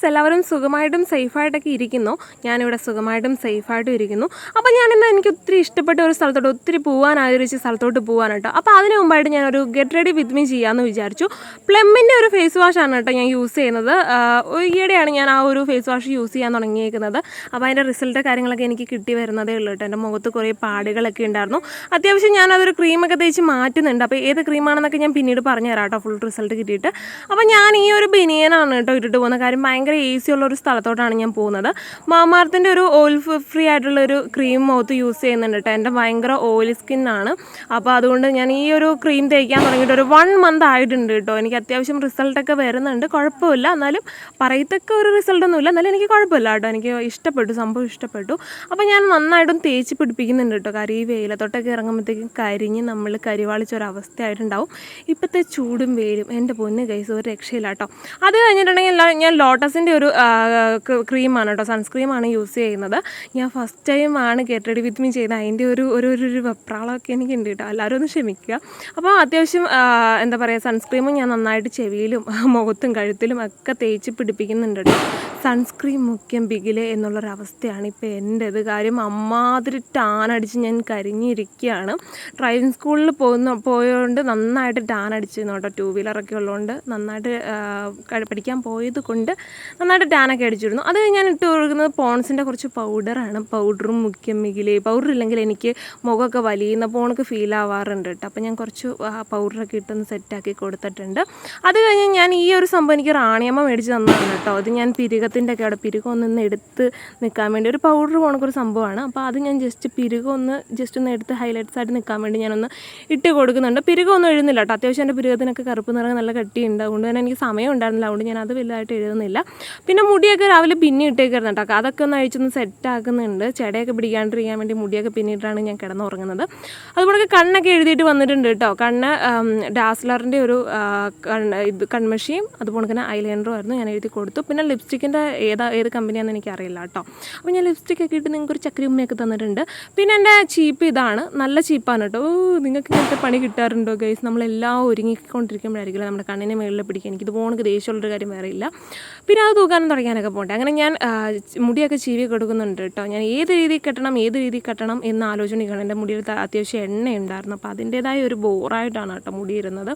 Guys, എല്ലാവരും സുഖമായിട്ടും സേഫായിട്ടൊക്കെ ഇരിക്കുന്നു. ഞാനിവിടെ സുഖമായിട്ടും സേഫായിട്ടും ഇരിക്കുന്നു. അപ്പോൾ ഞാനിന്ന് എനിക്ക് ഒത്തിരി ഇഷ്ടപ്പെട്ട ഒരു സ്ഥലത്തോട്ട്, ഒത്തിരി പോകാൻ ആഗ്രഹിച്ച സ്ഥലത്തോട്ട് പോകാൻ കേട്ടോ. അപ്പോൾ അതിന് മുമ്പായിട്ട് ഞാനൊരു ഗെറ്റ് റെഡി വിത്ത് മീ ചെയ്യാമെന്ന് വിചാരിച്ചു. പ്ലമ്മിൻ്റെ ഒരു ഫേസ് വാഷാണ് കേട്ടോ ഞാൻ യൂസ് ചെയ്യുന്നത്. ഈയിടെയാണ് ഞാൻ ആ ഒരു ഫേസ് വാഷ് യൂസ് ചെയ്യാൻ തുടങ്ങിയേക്കുന്നത്. അപ്പോൾ അതിൻ്റെ റിസൾട്ട് കാര്യങ്ങളൊക്കെ എനിക്ക് കിട്ടി വരുന്നതേ ഉള്ളൂ കേട്ടോ. എൻ്റെ മുഖത്ത് കുറേ പാടുകളൊക്കെ ഉണ്ടായിരുന്നു. അത്യാവശ്യം ഞാനതൊരു ക്രീമൊക്കെ തേച്ച് മാറ്റുന്നുണ്ട്. അപ്പോൾ ഏത് ക്രീമാണെന്നൊക്കെ ഞാൻ പിന്നീട് പറഞ്ഞു തരാം കേട്ടോ, ഫുൾ റിസൾട്ട് കിട്ടിയിട്ട്. അപ്പോൾ ഞാൻ ഈ ഒരു ബനിയനാണ് കേട്ടോ ഇട്ടിട്ട് പോകുന്ന. കാര്യം ഭയങ്കര ഈസി ഉള്ള ഒരു സ്ഥലത്തോട്ടാണ് ഞാൻ പോകുന്നത്. മാമാർത്തിൻ്റെ ഒരു ഓയിൽ ഫ്രീ ആയിട്ടുള്ളൊരു ക്രീം മുഖത്ത് യൂസ് ചെയ്യുന്നുണ്ട് കേട്ടോ. എൻ്റെ ഭയങ്കര ഓയിലി സ്കിന്നാണ്. അപ്പോൾ അതുകൊണ്ട് ഞാൻ ഈ ഒരു ക്രീം തേക്കാൻ തുടങ്ങിയിട്ട് ഒരു 1 മന്ത് ആയിട്ടുണ്ട് കേട്ടോ. എനിക്ക് അത്യാവശ്യം റിസൾട്ടൊക്കെ വരുന്നുണ്ട്, കുഴപ്പമില്ല. എന്നാലും പറയത്തക്ക ഒരു റിസൾട്ടൊന്നുമില്ല, എന്നാലും എനിക്ക് കുഴപ്പമില്ല കേട്ടോ. എനിക്ക് ഇഷ്ടപ്പെട്ടു, സംഭവം ഇഷ്ടപ്പെട്ടു. അപ്പോൾ ഞാൻ നന്നായിട്ടും തേച്ച് പിടിപ്പിക്കുന്നുണ്ട് കേട്ടോ. കാര്യം ഈ വെയിലത്തോട്ടൊക്കെ ഇറങ്ങുമ്പോഴത്തേക്കും കരിഞ്ഞ് നമ്മൾ കരിവാളിച്ചൊരവസ്ഥയായിട്ടുണ്ടാവും. ഇപ്പോഴത്തെ ചൂടും വെയിലും എൻ്റെ പൊന്ന് ഗൈസ് ഒരു രക്ഷയില്ല കേട്ടോ. അത് കഴിഞ്ഞിട്ടുണ്ടെങ്കിൽ ഞാൻ ലോട്ടസിൻ്റെ ഒരു ക്രീമാണ് കേട്ടോ, സൺസ്ക്രീമാണ് യൂസ് ചെയ്യുന്നത്. ഞാൻ ഫസ്റ്റ് ടൈമാണ് ഗെറ്റ് റെഡി വിത്ത് മീ ചെയ്ത്. അതിൻ്റെ ഒരു വെപ്രാളമൊക്കെ എനിക്കുണ്ട് കേട്ടോ, എല്ലാവരും ഒന്ന് ക്ഷമിക്കുക. അപ്പോൾ അത്യാവശ്യം എന്താ പറയുക, സൺസ്ക്രീമും ഞാൻ നന്നായിട്ട് ചെവിയിലും മുഖത്തും കഴുത്തിലും ഒക്കെ തേച്ച് പിടിപ്പിക്കുന്നുണ്ട് കേട്ടോ. സൺസ്ക്രീൻ മുഖ്യം ബിഗിലെ എന്നുള്ളൊരവസ്ഥയാണ് ഇപ്പോൾ എൻ്റേത്. കാര്യം അമ്മാതിരി ടാനടിച്ച് ഞാൻ കരിഞ്ഞിരിക്കുകയാണ്. ഡ്രൈവിംഗ് സ്കൂളിൽ പോയതുകൊണ്ട് നന്നായിട്ട് ടാനടിച്ചിരുന്നു കേട്ടോ. 2 വീലറൊക്കെ ഉള്ളതുകൊണ്ട് നന്നായിട്ട് പഠിക്കാൻ പോയത് കൊണ്ട് നന്നായിട്ട് ടാനൊക്കെ അടിച്ചിരുന്നു. അത് ഞാൻ ഇട്ട് കൊടുക്കുന്നത് പോൺസിൻ്റെ കുറച്ച് പൗഡറാണ്. പൗഡറും മുഖ്യം ബിഗിലെ പൗഡർ ഇല്ലെങ്കിൽ എനിക്ക് മുഖമൊക്കെ വലിയുന്ന പോണക്ക് ഫീൽ ആവാറുണ്ട് കേട്ടോ. അപ്പോൾ ഞാൻ കുറച്ച് പൗഡറൊക്കെ ഇട്ടൊന്ന് സെറ്റാക്കി കൊടുത്തിട്ടുണ്ട്. അത് കഴിഞ്ഞ് ഞാൻ ഈ ഒരു സംഭവം എനിക്ക് റാണിയമ്മ മേടിച്ച് തന്നതാണ് കേട്ടോ. അത് ഞാൻ പിരുകത്തിൻ്റെ ഒക്കെ അവിടെ പിരുകൊന്ന് എടുത്ത് നിൽക്കാൻ വേണ്ടി ഒരു പൗഡർ പോണക്കൊരു സംഭവമാണ്. അപ്പോൾ അത് ഞാൻ ജസ്റ്റ് ഒന്ന് എടുത്ത് ഹൈലൈറ്റ്സ് ആയിട്ട് നിൽക്കാൻ വേണ്ടി ഞാനൊന്ന് ഇട്ട് കൊടുക്കുന്നുണ്ട്. പിരുകൊന്നും എഴുതുന്നില്ല കേട്ടോ. അത്യാവശ്യം എൻ്റെ പിരുകത്തിനൊക്കെ കറുപ്പ് നിറം നല്ല കട്ടിയുണ്ട്. അതുകൊണ്ട് തന്നെ എനിക്ക് സമയം ഉണ്ടായിരുന്നില്ല, അതുകൊണ്ട് ഞാൻ അത് വലുതായിട്ട് എഴുതുന്നില്ല. പിന്നെ മുടിയൊക്കെ രാവിലെ പിന്നെ ഇട്ടേക്കായിരുന്നു കേട്ടോ. അതൊക്കെ ഒന്ന് അഴിച്ചൊന്ന് സെറ്റാക്കുന്നുണ്ട്. ചെടയൊക്കെ പിടിക്കാണ്ടിരിക്കാൻ വേണ്ടി മുടിയൊക്കെ പിന്നിട്ടാണ് ഞാൻ കിടന്നുറങ്ങുന്നത്. അതുപോലെ കണ്ണൊക്കെ എഴുതിയിട്ട് വന്നിട്ടുണ്ട് കേട്ടോ. കണ്ണ് ഡാസ്ലറിൻ്റെ ഒരു കൺമഷിയും അതുപോലെ തന്നെ ഐലൈനറും ആയിരുന്നു ഞാൻ എഴുതി കൊടുത്തു. പിന്നെ ലിപ്സ്റ്റിക്കിൻ്റെ ഏത് കമ്പനിയാണെന്ന് എനിക്കറിയില്ല കേട്ടോ. അപ്പോൾ ഞാൻ ലിപ്സ്റ്റിക്കൊക്കെ ഇട്ട് നിങ്ങൾക്ക് ഒരു ചക്കരി ഉമ്മയൊക്കെ തന്നിട്ടുണ്ട്. പിന്നെ എൻ്റെ ചീപ്പ് ഇതാണ്, നല്ല ചീപ്പാണ് കേട്ടോ. നിങ്ങൾക്ക് ഇങ്ങനത്തെ പണി കിട്ടാറുണ്ടോ ഗൈസ്? നമ്മളെല്ലാം ഒരുങ്ങിക്കൊണ്ടിരിക്കുമ്പോഴായിരിക്കില്ല നമ്മുടെ കണ്ണിനെ മേളിൽ പിടിക്കുക. എനിക്കിത് പോകണക്ക് ദേഷ്യമുള്ളൊരു കാര്യം വേറെ ഇല്ല. പിന്നെ അത് തൂക്കാനും തുടയ്ക്കാനൊക്കെ പോകട്ടെ. അങ്ങനെ ഞാൻ മുടിയൊക്കെ ചീവി കൊടുക്കുന്നുണ്ട് കേട്ടോ. ഞാൻ ഏത് രീതിയിൽ കെട്ടണം എന്ന് ആലോചിക്കണം. എൻ്റെ മുടിയിൽ അത്യാവശ്യം എണ്ണ ഉണ്ടായിരുന്നു. അപ്പോൾ അതിൻ്റേതായ ഒരു ബോറായിട്ടാണ് കേട്ടോ മുടിയിരുന്നത്.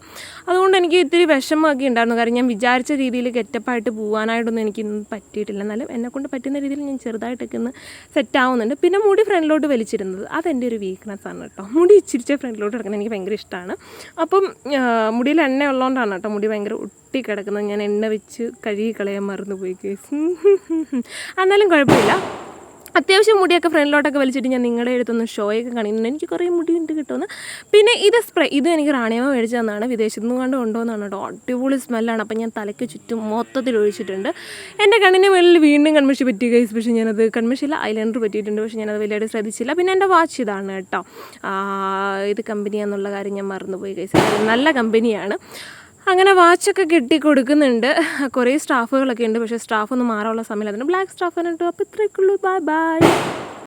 അതുകൊണ്ട് എനിക്ക് ഇത്തിരി വിഷമമൊക്കെ ഉണ്ടായിരുന്നു. കാരണം ഞാൻ വിചാരിച്ച രീതിയിൽ ഗെറ്റപ്പായിട്ട് പോകാനായിട്ടൊന്നും എനിക്കിന്നും പറ്റിയിട്ടില്ല. എന്നാലും എന്നെക്കൊണ്ട് പറ്റുന്ന രീതിയിൽ ഞാൻ ചെറുതായിട്ടൊക്കെ ഒന്ന് സെറ്റ് ആവുന്നുണ്ട്. പിന്നെ മുടി ഫ്രണ്ടിലോട്ട് വലിച്ചിരുന്നത് അതെൻ്റെ ഒരു വീക്ക്നെസ്സാണ് കേട്ടോ. മുടി ഇച്ചിരിച്ച് ഫ്രണ്ടിലോട്ട് കിടക്കുന്നത് എനിക്ക് ഭയങ്കര ഇഷ്ടമാണ്. അപ്പം മുടിയിൽ എണ്ണ ഉള്ളതുകൊണ്ടാണ് കേട്ടോ മുടി ഭയങ്കര കിടക്കുന്നത്. ഞാൻ എണ്ണ വെച്ച് കഴുകി കളയാൻ മറന്നുപോയി കേസ്. എന്നാലും കുഴപ്പമില്ല. അത്യാവശ്യം മുടിയൊക്കെ ഫ്രണ്ടിലോട്ടൊക്കെ വലിച്ചിട്ട് ഞാൻ നിങ്ങളുടെ അടുത്തൊന്ന് ഷോയൊക്കെ കാണിക്കുന്നുണ്ട്. എനിക്ക് കുറേ മുടിയുണ്ട് കിട്ടുമെന്ന്. പിന്നെ ഇത് സ്പ്രേ, ഇത് എനിക്ക് റാണിയമ്മ മേടിച്ചു തന്നതാണ്. വിദേശത്തു നിന്ന് കണ്ട് കൊണ്ടുവന്നതാണ് കേട്ടോ. അടിപൊളി സ്മെല്ലാണ്. അപ്പം ഞാൻ തലയ്ക്ക് ചുറ്റും മൊത്തത്തിൽ ഒഴിച്ചിട്ടുണ്ട്. എൻ്റെ കണ്ണിന് മുകളിൽ വീണ്ടും കൺമഷി പറ്റി ഗൈസ്. പക്ഷേ ഞാനത് കൺമഷിയില്ല, ഐലൈനർ പറ്റിയിട്ടുണ്ട്. പക്ഷേ ഞാനത് വലിയായിട്ട് ശ്രദ്ധിച്ചില്ല. പിന്നെ എൻ്റെ വാച്ച് ഇതാണ് കേട്ടോ. ഇത് കമ്പനിയാണെന്നുള്ള കാര്യം ഞാൻ മറന്നുപോയി ഗൈസ്. നല്ല കമ്പനിയാണ്. അങ്ങനെ വാച്ചൊക്കെ കെട്ടി കൊടുക്കുന്നുണ്ട്. കുറേ സ്റ്റാഫുകളൊക്കെ ഉണ്ട്, പക്ഷേ സ്റ്റാഫൊന്നും മാറാനുള്ള സമയമില്ല. അതിന് ബ്ലാക്ക് സ്റ്റാഫാണ് കേട്ടോ. അപ്പോൾ ഇത്രയൊക്കെ ഉള്ളൂ. Bye bye.